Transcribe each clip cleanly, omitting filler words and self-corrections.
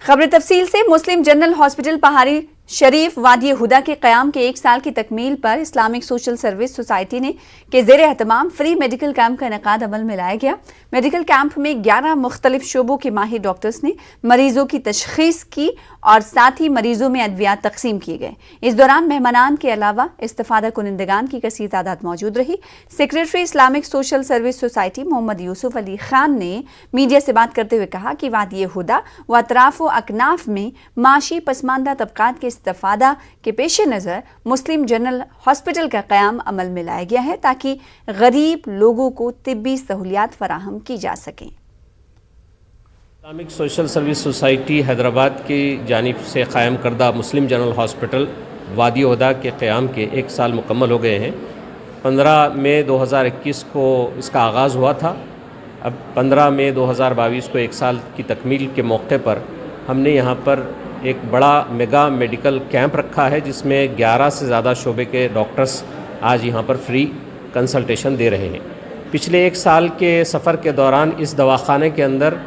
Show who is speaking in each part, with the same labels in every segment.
Speaker 1: खबर तफसील से मुस्लिम जनरल हॉस्पिटल पहाड़ी शरीफ वादी हुदा के क़याम के 1 साल की तकमील पर इस्लामिक सोशल सर्विस सोसाइटी ने के ज़ेर एहतमाम फ्री मेडिकल कैंप का इनेकाद अमल में लाया गया। मेडिकल कैंप में 11 मुख्तलिफ शोबों के माहिर डॉक्टर्स ने मरीजों की तशख़ीस की और साथ ही मरीजों में अद्वियात तकसीम किए गए। इस दौरान मेहमानान के अलावा इस्तिफ़ादा कुनिंदगान की कसीर तादाद मौजूद रही। Secretary Islamic Social Service Society Mohammad Yusuf Ali Khan ने मीडिया से बात करते हुए कहा कि वादी हुदा व अतराफ व अकनाफ में माशी पसमानदा तबकात के इस्तिफ़ादा के पेश नज़र मुस्लिम जनरल हॉस्पिटल का क़याम अमल में लाया गया है ताकि गरीब लोगों को तिब्बी सहूलियात फराहम की जा सकें।
Speaker 2: Islamic Social Service society Hyderabad की जानिब से क़ायम करदा मुस्लिम जनरल हॉस्पिटल वादी हुदा के क़याम के 1 साल मुकम्मल हो गए हैं। 15 मई 2021 को इसका आगाज़ हुआ था। अब 15 मई 2022 को 1 साल की तकमील के मौके पर हमने यहाँ पर एक बड़ा मेगा मेडिकल कैंप रखा है जिसमें 11 से ज़्यादा शोबे के डॉक्टर्स आज यहाँ पर फ्री कंसल्टेशन दे रहे हैं। पिछले 1 साल के सफ़र के दौरान इस दवाखाने के अंदर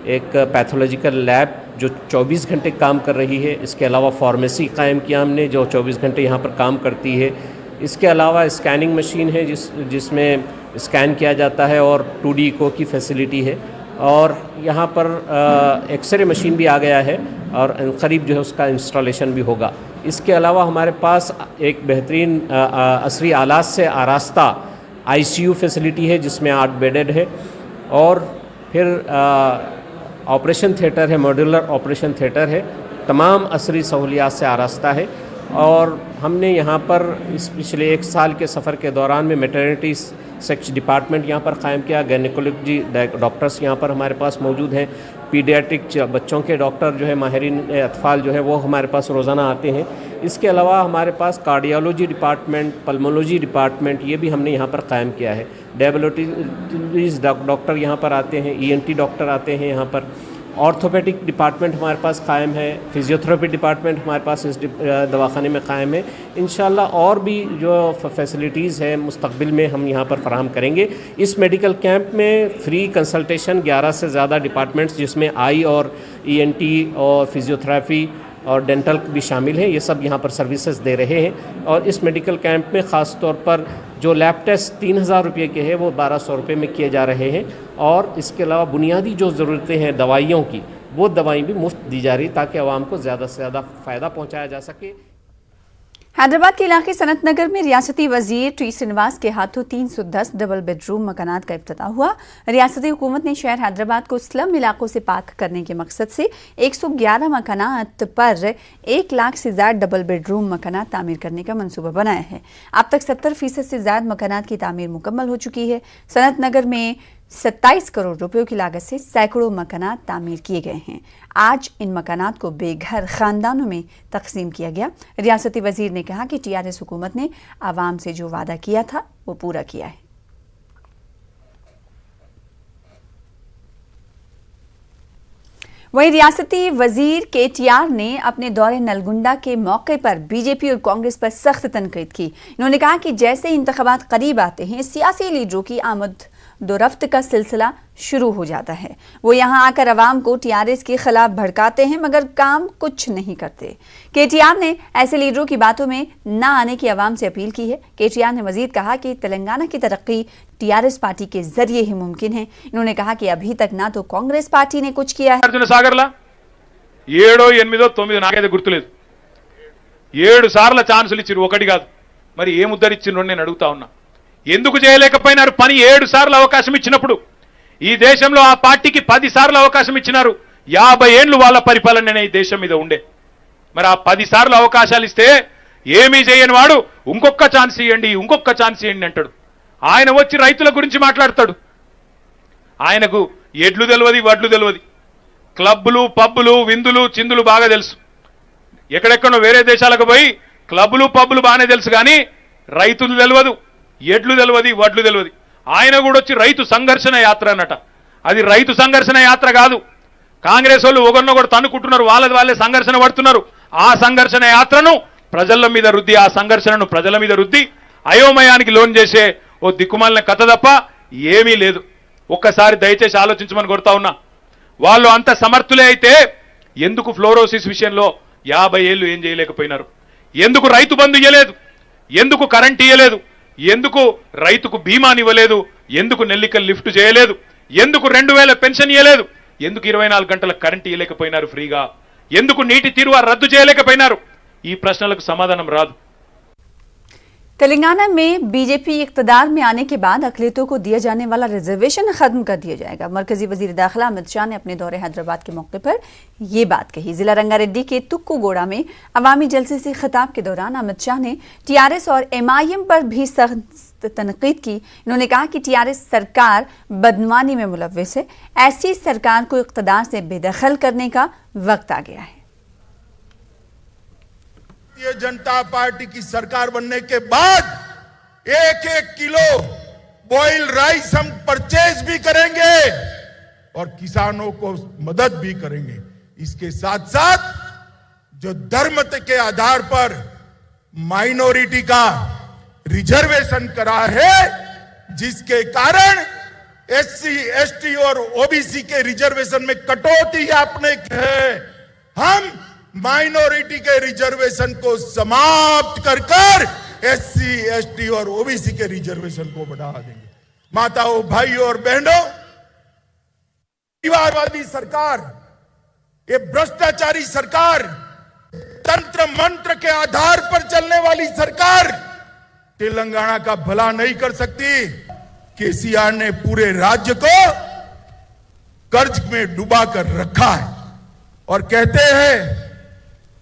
Speaker 2: एक पैथोलॉजिकल लैब जो 24 घंटे काम कर रही है, इसके अलावा फार्मेसी कायम किया हमने जो 24 घंटे यहाँ पर काम करती है। इसके अलावा स्कैनिंग मशीन है जिसमें स्कैन किया जाता है और 2D इको की फैसिलिटी है और यहाँ पर एक्सरे मशीन भी आ गया है और करीब जो है उसका इंस्टॉलेशन भी होगा। इसके अलावा हमारे पास एक बेहतरीन असरी आलात से आरास्ता ICU फैसिलिटी है जिसमें 8 बेडेड है और फिर ऑपरेशन थिएटर है, मॉड्यूलर ऑपरेशन थिएटर है, तमाम असरी सहूलियात से आरास्ता है। और हमने यहाँ पर इस पिछले 1 साल के सफ़र के दौरान में मैटरनिटी सेक्स डिपार्टमेंट यहाँ पर क़ायम किया। गायनेकोलॉजी डॉक्टर्स यहाँ पर हमारे पास मौजूद हैं। पीडियाट्रिक बच्चों के डॉक्टर जो है माहिरीन अतफ़ाल जो है वो हमारे पास रोज़ाना आते हैं। इसके अलावा हमारे पास कार्डियोलॉजी डिपार्टमेंट, पल्मोलॉजी डिपार्टमेंट ये भी हमने यहाँ पर क़ायम किया है। डायबिटीज़ डॉक्टर यहाँ पर आते हैं, ENT डॉक्टर आते हैं यहाँ पर। ऑर्थोपेडिक डिपार्टमेंट हमारे पास कायम है, फिजियोथेरेपी डिपार्टमेंट हमारे पास इस दवाखाने में कायम है। इंशाल्लाह और भी जो फैसिलिटीज़ है मुस्तक़बिल में हम यहाँ पर फराहम करेंगे। इस मेडिकल कैंप में फ्री कंसल्टेशन 11 से ज़्यादा डिपार्टमेंट्स जिसमें आई और ENT और फिजियोथेरेपी और डेंटल भी शामिल है, ये सब यहाँ पर सर्विसेज दे रहे हैं। और इस मेडिकल कैंप में ख़ास तौर पर जो लैब टेस्ट 3000 रुपये के हैं वो 1200 रुपये में किए जा रहे हैं और इसके अलावा बुनियादी जो ज़रूरतें हैं दवाइयों की वो दवाई भी मुफ्त दी जा रही ताकि आवाम को ज़्यादा से ज़्यादा फ़ायदा पहुँचाया जा सके।
Speaker 1: हैदराबाद के इलाके सनत नगर में रियासती वजीर टी श्रीनिवास के हाथों 310 डबल बेडरूम मकानात का इफ्तिताह हुआ। रियासती हुकूमत ने शहर हैदराबाद को स्लम इलाकों से पाक करने के मकसद से 111 मकानात पर 1 लाख से ज़्यादा डबल बेडरूम मकानात तामीर करने का मंसूबा बनाया है। अब तक 70% से ज़्यादा मकानात की तामीर मुकम्मल हो चुकी है। सनत नगर में 27 करोड़ रुपयों की लागत से सैकड़ों मकानात तामीर किए गए हैं। आज इन मकानात को बेघर खानदानों में तकसीम किया गया। रियासती वजीर ने कहा कि TRS हुकूमत ने आवाम से जो वादा किया था वो पूरा किया है। वहीं रियासती वजीर KTR ने अपने दौरे नलगुंडा के मौके पर बीजेपी और कांग्रेस पर सख्त तनकीद की। इन्होंने कहा कि जैसे इंतखाबात करीब आते हैं सियासी लीडरों की आमद दोरफ्त का सिलसिला शुरू हो जाता है। वो यहाँ आकर अवाम को TRS के खिलाफ भड़काते हैं मगर काम कुछ नहीं करते। KTR ने ऐसे लीडरों की बातों में न आने की अवाम से अपील की है। KTR ने मजीद कहा कि तेलंगाना की तरक्की TRS पार्टी के जरिए ही मुमकिन है। इन्होंने कहा कि अभी तक ना तो कांग्रेस पार्टी ने कुछ किया है।
Speaker 3: 7 సార్లు ఛాన్సులు ఇచ్చిరు, ఒకటి కాదు. మరి ఏం ఉద్ధరించిండ్రో నేను అడుగుతా ఉన్నా. ఎందుకు చేయలేకపోయినారు పని? 7 సార్లు అవకాశం ఇచ్చినప్పుడు ఈ దేశంలో ఆ పార్టీకి 10 సార్లు అవకాశం ఇచ్చినారు. 50 ఏళ్లు వాళ్ళ పరిపాలననే ఈ దేశం మీద ఉండే. మరి ఆ 10 సార్లు అవకాశాలు ఇస్తే ఏమీ చేయని వాడు ఇంకొక ఛాన్స్ ఇవ్వండి, ఇంకొక ఛాన్స్ ఇవ్వండి అంటాడు. ఆయన వచ్చి రైతుల గురించి మాట్లాడతాడు. ఆయనకు ఎడ్లు తెలియదు, వడ్లు తెలియదు. క్లబ్బులు, పబ్బులు, విందులు, చిందులు బాగా తెలుసు. ఎక్కడెక్కడో వేరే దేశాలకు పోయి క్లబ్బులు, పబ్బులు బాగానే తెలుసు కానీ రైతులు తెలియదు, ఎడ్లు తెలియదు, వడ్లు తెలియదు. ఆయన కూడా వచ్చి రైతు సంఘర్షణ యాత్ర అన్నట. అది రైతు సంఘర్షణ యాత్ర కాదు. కాంగ్రెస్ వాళ్ళు ఒకరినొకరు తన్నుకుంటున్నారు, వాళ్ళే సంఘర్షణ పడుతున్నారు. ఆ సంఘర్షణ యాత్రను ప్రజల మీద రుద్ది, ఆ సంఘర్షణను ప్రజల మీద రుద్ది అయోమయానికి లోన్ చేసే ఓ దిక్కుమాలిన కథ తప్ప ఏమీ లేదు. ఒక్కసారి దయచేసి ఆలోచించమని కోరుతా ఉన్నా. వాళ్ళు అంత సమర్థులే అయితే ఎందుకు ఫ్లోరోసిస్ విషయంలో 50 ఏళ్ళు ఏం చేయలేకపోయినారు? ఎందుకు రైతు బంధు ఇవ్వలేదు? ఎందుకు కరెంట్ ఇవ్వలేదు? ఎందుకు రైతుకు బీమాని ఇవ్వలేదు? ఎందుకు నెల్లికల్ లిఫ్ట్ చేయలేదు? ఎందుకు 2000 పెన్షన్ ఇవ్వలేదు? ఎందుకు 24 గంటల కరెంట్ ఇవ్వలేకపోయినారు ఫ్రీగా? ఎందుకు నీటి తీరువ రద్దు చేయలేకపోయినారు? ఈ ప్రశ్నలకు సమాధానం రాదు.
Speaker 1: तेलंगाना में बीजेपी इक्तदार में आने के बाद अक़लियतों को दिया जाने वाला रिजर्वेशन खत्म कर दिया जाएगा। मरकजी वजीर दाखिला अमित शाह ने अपने दौरे हैदराबाद के मौके पर ये बात कही। जिला रंगारेड्डी के तुक्कुगोड़ा में अवामी जलसे से खिताब के दौरान अमित शाह ने टीआरएस और एमआईएम पर भी सख्त तनकीद की। इन्होंने कहा कि टीआरएस सरकार बदनामी में मुलव्विस है। ऐसी सरकार को इक्तदार से बेदखल करने का वक्त आ गया है।
Speaker 4: भारतीय जनता पार्टी की सरकार बनने के बाद 1-1 किलो बॉइल राइस हम परचेज भी करेंगे और किसानों को मदद भी करेंगे। इसके साथ साथ जो धर्म के आधार पर माइनॉरिटी का रिजर्वेशन करा है, जिसके कारण एससी, एसटी और ओबीसी के रिजर्वेशन में कटौती आपने की है, हम माइनॉरिटी के रिजर्वेशन को समाप्त कर एससी, एसटी और ओबीसी के रिजर्वेशन को बढ़ा देंगे। माताओं, भाइयों और बहनों, परिवारवादी सरकार, ये भ्रष्टाचारी सरकार, तंत्र मंत्र के आधार पर चलने वाली सरकार तेलंगाना का भला नहीं कर सकती। केसीआर ने पूरे राज्य को कर्ज में डुबा कर रखा है और कहते हैं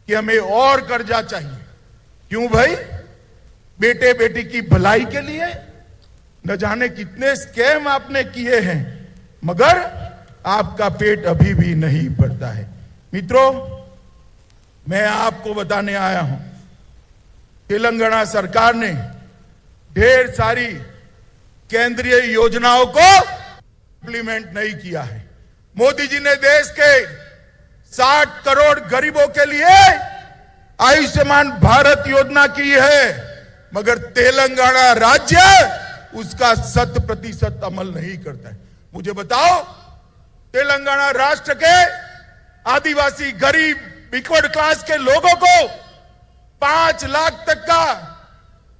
Speaker 4: कि हमें और कर्जा चाहिए। क्यों भाई? बेटे बेटी की भलाई के लिए न जाने कितने स्कैम आपने किए हैं, मगर आपका पेट अभी भी नहीं भरता है। मित्रों, मैं आपको बताने आया हूं, तेलंगाना सरकार ने ढेर सारी केंद्रीय योजनाओं को इंप्लीमेंट नहीं किया है। मोदी जी ने देश के 60 करोड़ गरीबों के लिए आयुष्मान भारत योजना की है, मगर तेलंगाना राज्य उसका 100% अमल नहीं करता है। मुझे बताओ, तेलंगाना राष्ट्र के आदिवासी, गरीब, बैकवर्ड क्लास के लोगों को 5 लाख तक का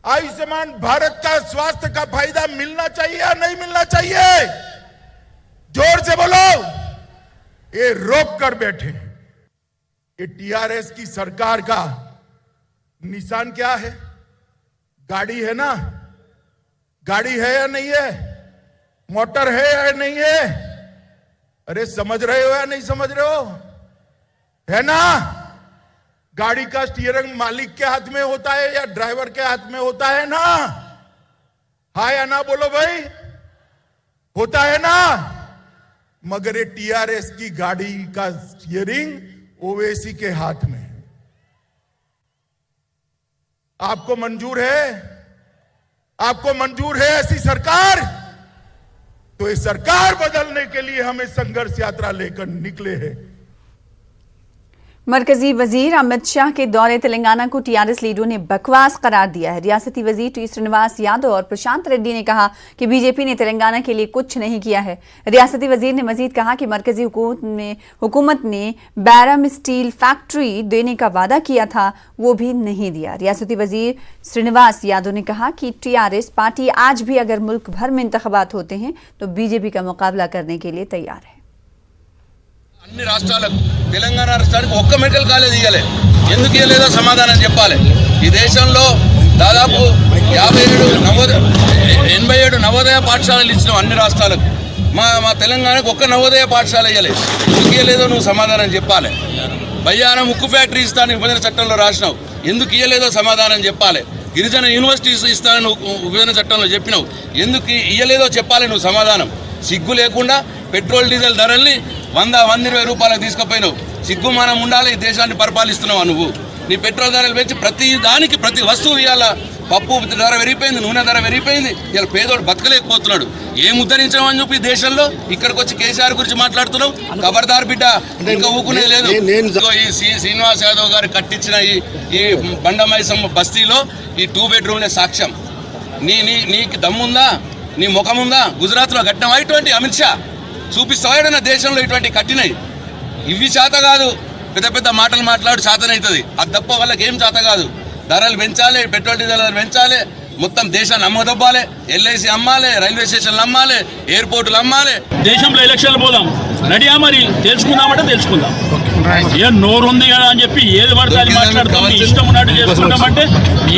Speaker 4: आयुष्मान भारत का स्वास्थ्य का फायदा मिलना चाहिए या नहीं मिलना चाहिए? जोर से बोलो। ये रोक कर बैठे। ये टीआरएस की सरकार का निशान क्या है? गाड़ी है ना? गाड़ी है या नहीं है? मोटर है या नहीं है? अरे समझ रहे हो या नहीं समझ रहे हो? है ना? गाड़ी का स्टीयरिंग मालिक के हाथ में होता है या ड्राइवर के हाथ में होता है ना? हाँ या ना बोलो भाई, होता है ना? मगर ये टीआरएस की गाड़ी का स्टीयरिंग ओवैसी के हाथ में है। आपको मंजूर है? आपको मंजूर है ऐसी सरकार? तो ये सरकार बदलने के लिए हमें संघर्ष यात्रा लेकर निकले हैं।
Speaker 1: मरकजी वजीर अमित शाह के दौरे तेलंगाना को टीआरएस लीडरों ने बकवास करार दिया है। रियासती वजीर टी श्रीनिवास यादव और प्रशांत रेड्डी ने कहा कि बीजेपी ने तेलंगाना के लिए कुछ नहीं किया है। रियासती वजीर ने मजीद कहा कि मरकजी हुकूमत ने बैरम स्टील फैक्ट्री देने का वादा किया था, वो भी नहीं दिया। रियासती वजीर श्रीनिवास यादव ने कहा कि टीआरएस पार्टी आज भी अगर मुल्क भर में इंतखाबात होते हैं तो बीजेपी का मुकाबला करने के लिए तैयार है।
Speaker 5: అన్ని రాష్ట్రాలకు తెలంగాణ రాష్ట్రానికి ఒక్క మెడికల్ కాలేజ్ ఇవ్వలే. ఎందుకు ఇవ్వలేదో సమాధానం చెప్పాలి. ఈ దేశంలో దాదాపు 87 నవోదయ పాఠశాలలు ఇచ్చినాం అన్ని రాష్ట్రాలకు. మా తెలంగాణకు ఒక్క నవోదయ పాఠశాల ఇవ్వలేదు. ఎందుకు ఇవ్వలేదో నువ్వు సమాధానం చెప్పాలి. బయ్యారం ఉక్కు ఫ్యాక్టరీ ఇస్తాను విభజన చట్టంలో రాసినావు, ఎందుకు ఇవ్వలేదో సమాధానం చెప్పాలి. గిరిజన యూనివర్సిటీస్ ఇస్తాను విభజన చట్టంలో చెప్పినావు, ఎందుకు ఇవ్వలేదో చెప్పాలి నువ్వు సమాధానం. సిగ్గు లేకుండా పెట్రోల్ డీజిల్ ధరల్ని 100-120 రూపాయలకు తీసుకుపోయినావు. సిగ్గుమానం ఉండాలి. ఈ దేశాన్ని పరిపాలిస్తున్నావు నువ్వు. నీ పెట్రోల్ ధరలు పెంచి ప్రతి దానికి ప్రతి వస్తువు ఇవాళ పప్పు ధర పెరిగిపోయింది, నూనె ధర పెరిగిపోయింది. ఇలా పేదోడు బతకలేకపోతున్నాడు. ఏం ఉద్ధరించడం అని చెప్పి దేశంలో ఇక్కడికి వచ్చి కేసీఆర్ గురించి మాట్లాడుతున్నావు. ఖబర్దార్ బిడ్డ, ఇంకా ఊకునేది లేదు. ఈ శ్రీనివాస్ యాదవ్ గారు కట్టించిన ఈ బండమైసమ్మ బస్తీలో ఈ 2 బెడ్రూమ్లే సాక్ష్యం. నీకు దమ్ముందా? నీ ముఖముందా? గుజరాత్లో కట్టినవా ఇటువంటి అమిత్ షా? చూపిస్తావాడన్న దేశంలో ఇటువంటి కట్టినవి. ఇవి చేత కాదు. పెద్ద పెద్ద మాటలు మాట్లాడి చేతనవుతుంది. అది తప్ప వాళ్ళకి ఏం చేత కాదు. ధరలు పెంచాలి, పెట్రోల్ డీజిల్ ధరలు పెంచాలి, మొత్తం దేశాన్ని అమ్మదొబ్బాలి, ఎల్ఐసి అమ్మాలి, రైల్వే స్టేషన్లు అమ్మాలి, ఎయిర్పోర్టులు అమ్మాలి.
Speaker 6: దేశంలో ఎలక్షన్లు పోదాం రెడీయా? మరి తెలుసుకుందామంటే తెలుసుకుందాం. ఏ నోరుంది కదా అని చెప్పి ఏది పడితే అది మాట్లాడతాం, ఇష్టం ఉన్నట్టు చేసుకుంటామంటే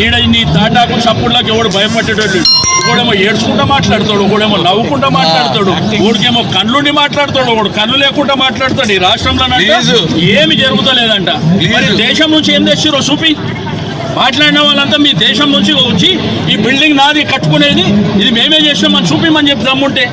Speaker 6: ఈడ నీ తాటాకు సప్పుడులకు ఎవడు భయపడేటట్టు, ఒకడేమో ఏడ్చుకుంటా మాట్లాడతాడు, ఒకడేమో నవ్వుకుంటా మాట్లాడతాడు, ఒకడికేమో కళ్ళుండి మాట్లాడతాడు, ఒకడు కళ్ళు లేకుండా మాట్లాడతాడు. ఈ రాష్ట్రంలో ఏమి జరుగుతలేదంట. మరి దేశం నుంచి ఏం తెచ్చిరో చూపి. మాట్లాడిన వాళ్ళంతా మీ దేశం నుంచి వచ్చి ఈ బిల్డింగ్ నాది కట్టుకునేది ఇది మేమే చేసినామని చూపిమని చెప్పి దమ్ముంటే.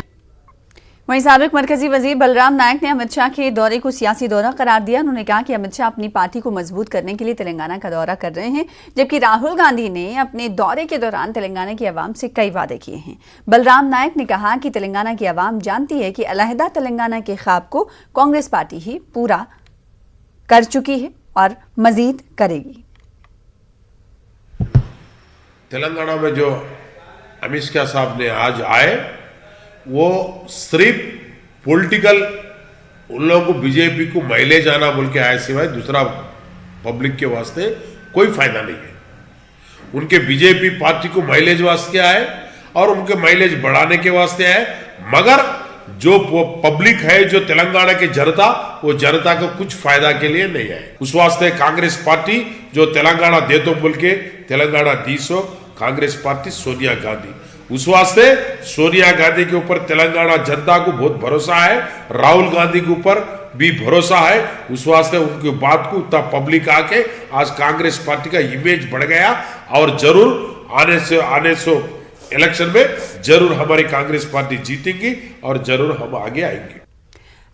Speaker 1: वहीं साबिक मरकजी वजीर बलराम नायक ने अमित शाह के दौरे को सियासी दौरा करार दिया। उन्होंने कहा कि अमित शाह अपनी पार्टी को मजबूत करने के लिए तेलंगाना का दौरा कर रहे हैं, जबकि राहुल गांधी ने अपने दौरे के दौरान तेलंगाना की आवाम से कई वादे किए हैं। बलराम नायक ने कहा कि तेलंगाना की आवाम जानती है कि अलहदा तेलंगाना के ख्वाब को कांग्रेस पार्टी ही पूरा कर चुकी है और मजीद करेगी।
Speaker 7: तेलंगाना में जो अमित शाह साहब ने आज आए वो सिर्फ पॉलिटिकल उन लोगों को बीजेपी को माइलेज आना बोल के आए, सिवाय दूसरा पब्लिक के वास्ते कोई फायदा नहीं है। उनके बीजेपी पार्टी को माइलेज वास्ते आए और उनके माइलेज बढ़ाने के वास्ते आए, मगर जो पब्लिक है, जो तेलंगाना की जनता, वो जनता को कुछ फायदा के लिए नहीं आए। उस वास्ते कांग्रेस पार्टी जो तेलंगाना दे तो बोल के तेलंगाना दी सो कांग्रेस पार्टी सोनिया गांधी, उस वास्ते सोनिया गांधी के ऊपर तेलंगाना जनता को बहुत भरोसा है, राहुल गांधी के ऊपर भी भरोसा है। उस वास्ते उनकी बात को उतना पब्लिक आके आज कांग्रेस पार्टी का इमेज बढ़ गया और जरूर आने से इलेक्शन में जरूर हमारी कांग्रेस पार्टी जीतेगी और जरूर हम आगे आएंगे।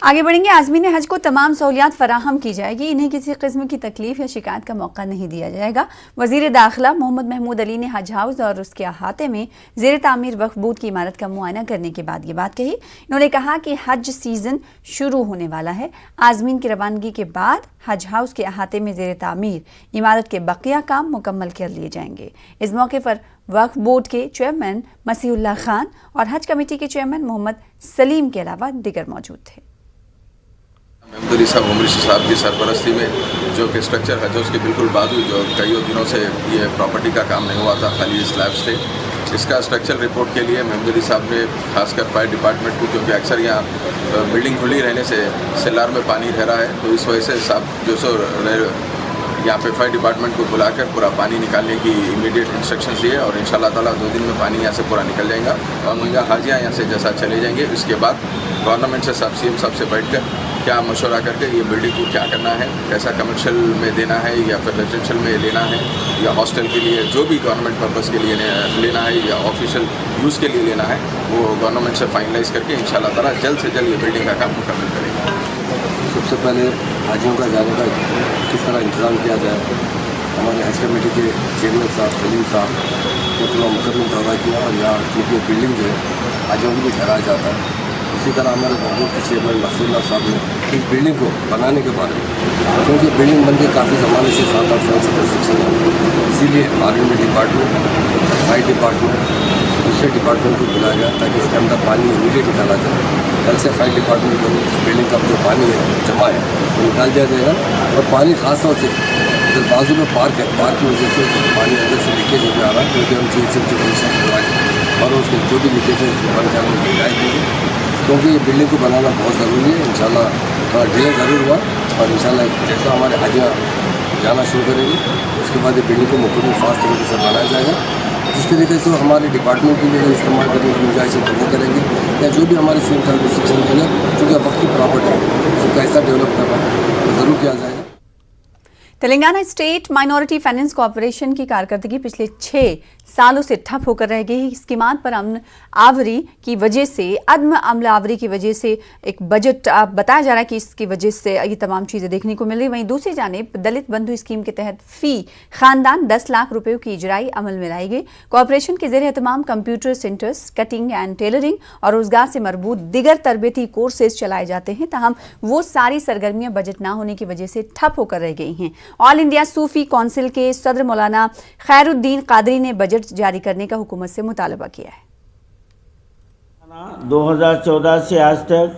Speaker 1: आगे बढ़ेंगे। आज़मीन हज को तमाम सहूलियात फराहम की जाएगी, इन्हें किसी किस्म की तकलीफ या शिकायत का मौका नहीं दिया जाएगा। वजीर दाखिला मोहम्मद महमूद अली ने हज हाउस और उसके अहाते में ज़ेर तामीर वक्फ बोर्ड की इमारत का मुआयना करने के बाद ये बात कही। इन्होंने कहा कि हज सीज़न शुरू होने वाला है। आज़मीन की रवानगी के बाद हज हाउस के अहाते में ज़ेर तामीर इमारत के बकिया काम मुकम्मल कर लिए जाएंगे। इस मौके पर वक्फ बोर्ड के चेयरमैन मसीहुल्लाह खान और हज कमेटी के चेयरमैन मोहम्मद सलीम के अलावा दीगर मौजूद थे।
Speaker 5: महमूद साहब उमरी साहब की सरपरस्ती में जो कि स्ट्रक्चर हज हाउस के बिल्कुल बाजू जो कई दिनों से ये प्रॉपर्टी का काम नहीं हुआ था, खाली स्लैब्स थे, इसका स्ट्रक्चर रिपोर्ट के लिए महमूद साहब ने खासकर फायर डिपार्टमेंट को, क्योंकि अक्सर यहाँ बिल्डिंग खुली रहने से सेलार में पानी रह रहा है, तो इस वजह से साहब जो सो यहाँ पे फायर डिपार्टमेंट को बुलाकर पूरा पानी निकालने की इमीडिएट इंस्ट्रक्शंस दिए और इंशाल्लाह ताला 2 दिन में पानी यहाँ से पूरा निकल जाएगा और मुझे हाजियाँ यहाँ से जैसा चले जाएंगे। इसके बाद गवर्नमेंट से सब CM साहब से बैठ कर क्या मशवरा करके ये बिल्डिंग को क्या करना है, कैसा कमर्शियल में देना है या फिर रेजिडेंशियल में लेना है या हॉस्टल के लिए जो भी गवर्नमेंट पर्पज़ के लिए लेना है या ऑफिशियल यूज़ के लिए लेना है, वो गवर्नमेंट से फाइनलाइज करके इंशाल्लाह ताला जल्द से जल्द ये बिल्डिंग का काम मुकम्मल करेंगे।
Speaker 8: सबसे पहले हाजियों का जाने का किस तरह इंतज़ाम किया जाए, हमारे हज कमेटी के चेयरमैन साहब सलीम साहब ने पूरा मुकम्मल दौरा किया और यहाँ क्योंकि बिल्डिंग जो है हाजियों को भी ठहराया जाता है। इसी तरह हमारे बोर्ड के चेयरमैन मसीहुल्लाह साहब ने इस बिल्डिंग को बनाने के बारे में, क्योंकि बिल्डिंग बन के काफ़ी ज़माने से 7-8 साल से कंस्ट्रक्शन है, इसीलिए आर्मी डिपार्टमेंट, फायर डिपार्टमेंट, दूसरे डिपार्टमेंट को बुलाया गया ताकि इसके अंदर पानी इमीडिएट निकाला जाए। कल से फायर डिपार्टमेंट को इस बिल्डिंग का जो पानी है जमा है वो निकाल दिया जाएगा और पानी खास तौर से इधर बाजू में पार्क है, पार्क की वजह से पानी अंदर से लीकेज होकर आ रहा है, क्योंकि हम CHM से कमीशन करवाएंगे और उसके जो भी लीकेज है उसको बंद करने की हिदायत देंगे, क्योंकि ये बिल्डिंग को बनाना बहुत ज़रूरी है। इंशाल्लाह थोड़ा डिले ज़रूर हुआ और इंशाल्लाह जैसा हमारे हाजियाँ जाना शुरू करेंगे उसके बाद ये बिल्डिंग को मुकम्मल फास्ट तरीके से बनाया जाएगा। जिस तरीके से हमारे डिपार्टमेंट के लिए इस्तेमाल करने की गुंजाइश है वो करेंगे या जो भी हमारे CM साहब रिस्ट्रिक्शन देंगे, क्योंकि वक्त की प्रॉपर्टी है उसको कैसा डेवलप करना है तो ज़रूर किया जाएगा।
Speaker 1: Telangana state minority finance corporation की कारकर्दगी पिछले 6 सालों से ठप होकर रह गई। स्कीमात पर अमल आवरी की वजह से अदम अमल आवरी की वजह से एक बजट बताया जा रहा है कि इसकी वजह से ये तमाम चीज़ें देखने को मिल रही। वहीं दूसरी जानिब दलित बंधु स्कीम के तहत फ़ी खानदान 10 लाख रुपयों की इजराई अमल में लाई गई। कॉर्पोरेशन के ज़रिए तमाम computer centres, cutting and tailoring और रोजगार से मरबूत दिगर तरबेती कोर्सेज चलाए जाते हैं, ताहम वो सारी सरगर्मियां बजट ना होने की वजह से ठप होकर रह गई हैं। ऑल इंडिया सूफी काउंसिल के सदर मौलाना खैरुद्दीन कादरी ने बजट जारी करने का हुकूमत से मुतालबा किया है।
Speaker 9: 2014 से आज तक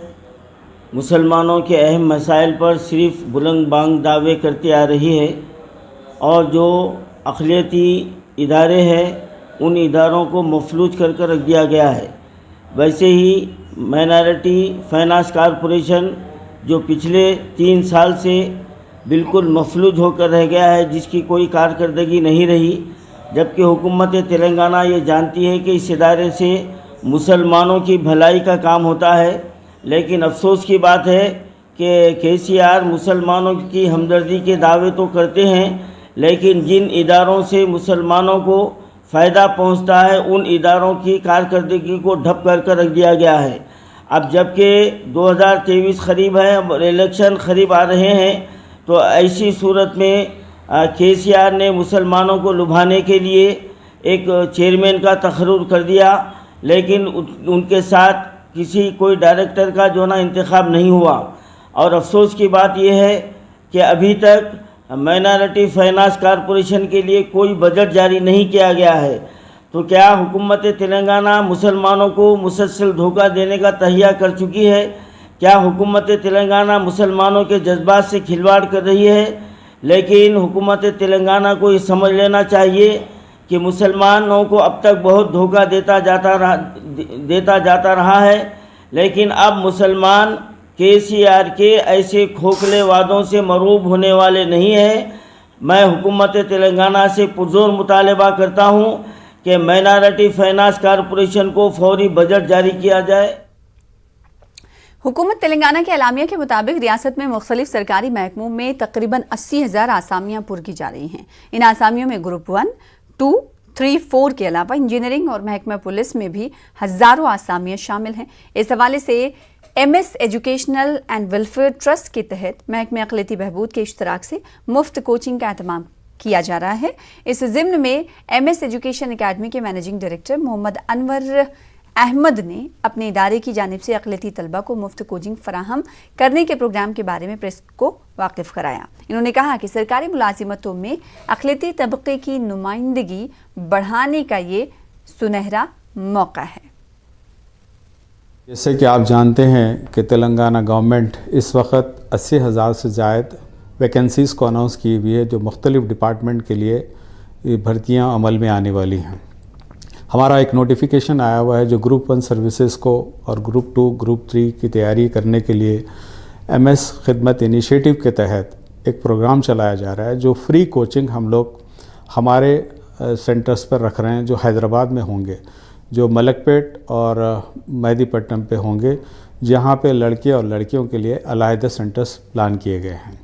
Speaker 9: मुसलमानों के अहम मसाइल पर सिर्फ बुलंद बांग दावे करती आ रही है और जो अक़लियती इदारे हैं उन इदारों को मफलूज कर कर रख दिया गया है। वैसे ही माइनॉरिटी फाइनेंस कॉरपोरेशन जो पिछले 3 साल से बिल्कुल मफलूज होकर रह गया है, जिसकी कोई कारकर्दगी नहीं रही, जबकि हुकूमत तेलंगाना ये जानती है कि इस इदारे से मुसलमानों की भलाई का काम होता है। लेकिन अफसोस की बात है कि KCR मुसलमानों की हमदर्दी के दावे तो करते हैं, लेकिन जिन इदारों से मुसलमानों को फ़ायदा पहुंचता है उन इदारों की कारकर्दगी को ढप कर कर रख दिया गया है। अब जबकि 2023 करीब है, अब इलेक्शन करीब आ रहे हैं, तो ऐसी सूरत में KCR ने मुसलमानों को लुभाने के लिए एक चेयरमैन का तकर्रुर कर दिया, लेकिन उनके साथ कोई डायरेक्टर का जो ना इंतखाब नहीं हुआ। और अफसोस की बात यह है कि अभी तक माइनॉरिटी फाइनेंस कॉरपोरेशन के लिए कोई बजट जारी नहीं किया गया है। तो क्या हुकूमत तेलंगाना मुसलमानों को मुसलसल धोखा देने का तहिया कर चुकी है? क्या हुकूमत तेलंगाना मुसलमानों के जज्बात से खिलवाड़ कर रही है? लेकिन हुकूमत तेलंगाना को ये समझ लेना चाहिए कि मुसलमानों को अब तक बहुत धोखा देता जाता रहा है, लेकिन अब मुसलमान KCR के ऐसे खोखले वादों से मरूब होने वाले नहीं हैं। मैं हुकूमत तेलंगाना से पुरजोर मुतालबा करता हूँ कि माइनॉरिटी फाइनेंस कॉरपोरेशन को फौरी बजट जारी किया जाए।
Speaker 1: हुकूमत तेलंगाना के एलामिया के मुताबिक रियासत में मुख्तलिफ सरकारी महकमों में तकरीबन 80,000 आसामियाँ पुर की जा रही हैं। इन आसामियों में ग्रुप 1, 2, 3, 4 के अलावा इंजीनियरिंग और महकमा पुलिस में भी हज़ारों आसामियाँ शामिल हैं। इस हवाले से MS educational and welfare trust के तहत महकमे अक़लियती बहबूद के इश्तराक से मुफ्त कोचिंग का एहतमाम किया जा रहा है। इस ज़िम्न में MS एजुकेशन अकेडमी के मैनेजिंग डायरेक्टर मोहम्मद अनवर अहमद ने अपने इदारे की जानिब से अक़लियती तलबा को मुफ्त कोचिंग फराहम करने के प्रोग्राम के बारे में प्रेस को वाकिफ़ कराया। इन्होंने कहा कि सरकारी मुलाजिमतों में अक़लियती तबक़े की नुमाइंदगी बढ़ाने का ये सुनहरा मौका है।
Speaker 10: जैसे कि आप जानते हैं कि तेलंगाना गवर्नमेंट इस वक्त 80,000 से ज़ायद वैकेंसीज़ को अनाउंस की हुई है, जो मुख्तलिफ़ डिपार्टमेंट के लिए भर्तियां अमल में आने वाली हैं। हमारा एक नोटिफिकेशन आया हुआ है जो ग्रुप 1 सर्विसेज को और ग्रुप 2, ग्रुप 3 की तैयारी करने के लिए MS खिदमत इनिशिएटिव के तहत एक प्रोग्राम चलाया जा रहा है, जो फ्री कोचिंग हम लोग हमारे सेंटर्स पर रख रहे हैं, जो हैदराबाद में होंगे, जो मलकपेट और मेहदीपट्टनम पे होंगे, जहाँ पे लड़के और लड़कियों के लिए अलहदा सेंटर्स प्लान किए गए हैं।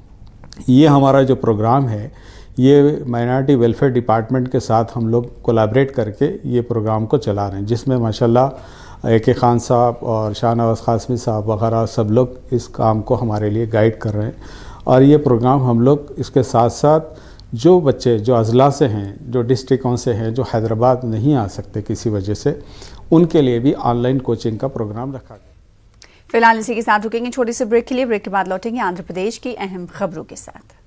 Speaker 10: ये हमारा जो प्रोग्राम है, ये माइनॉरिटी वेलफेयर डिपार्टमेंट के साथ हम लोग कोलैबोरेट करके ये प्रोग्राम को चला रहे हैं, जिसमें माशाल्लाह AK खान साहब और शाहनवाज कासमी साहब वगैरह सब लोग इस काम को हमारे लिए गाइड कर रहे हैं। और ये प्रोग्राम हम लोग इसके साथ साथ जो बच्चे जो अजला से हैं, जो डिस्ट्रिक्टों से हैं, जो हैदराबाद नहीं आ सकते किसी वजह से, उनके लिए भी ऑनलाइन कोचिंग का प्रोग्राम रखा गया।
Speaker 1: फिलहाल इसी के साथ रुकेंगे छोटी सी ब्रेक के लिए। ब्रेक के बाद लौटेंगे आंध्र प्रदेश की अहम खबरों के साथ।